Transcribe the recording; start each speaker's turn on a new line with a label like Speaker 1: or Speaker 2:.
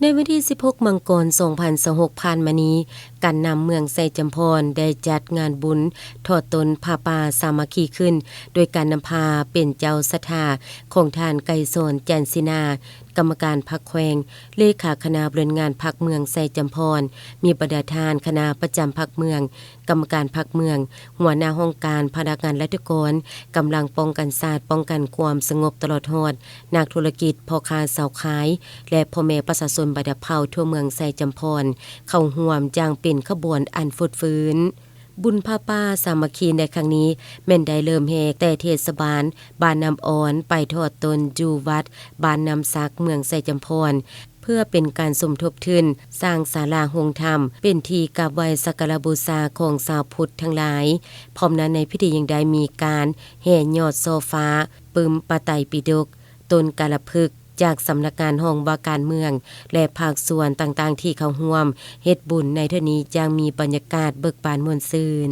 Speaker 1: ในวันที่16มังกร2026ผ่านมานี้การนำเมืองไซจำพรได้จัดงานบุญทอดตนผ้าป่าสามัคคีขึ้นโดยการนำพาเป็นเจ้าศรัทธาของท่านไกรสอนจันทร์ศินากรรมการพรรคแขวงเลขาคณะบริหารงานพรรคเมืองไซจำพรมีประธานคณะประจำพรรคเมืองกรรมการพรรคเมืองหัวหน้าห้องการพนักงานราชการกำลังป้องกันศาสตร์ป้องกันความสงบตลอดฮอดนักธุรกิจพ่อค้าสาวขายและพ่อแม่ประชาชนบัดเผาทั่วเมืองไซจำพรเข้าร่วมอย่างเป็นขบวนอันฟุดฟื้นบุญผ้าป่าสามัคคีในครั้งนี้แม่นได้เริ่มแหกแต่เทศบาลบ้านน้ำอ่อนไปทอดตนอยู่วัดบ้านน้ำซักเมืองไซจำพรเพื่อเป็นการสมทบทุนสร้างศาลาโฮงธรรมเป็นที่กราบไหว้สักการบูชาของชาวพุทธทั้งหลายพร้อมนั้นในพิธียังได้มีการแห่ยอดโซฟ้าปึมปะไตรปิฎกต้นกาลพฤกษ์จากสำนักงานห้องว่าการเมืองและภาคส่วนต่างๆที่เข้าร่วมเฮ็ดบุญในเทื่อนี้ยังมีบรรยากาศเบิกบานม่วนซื่น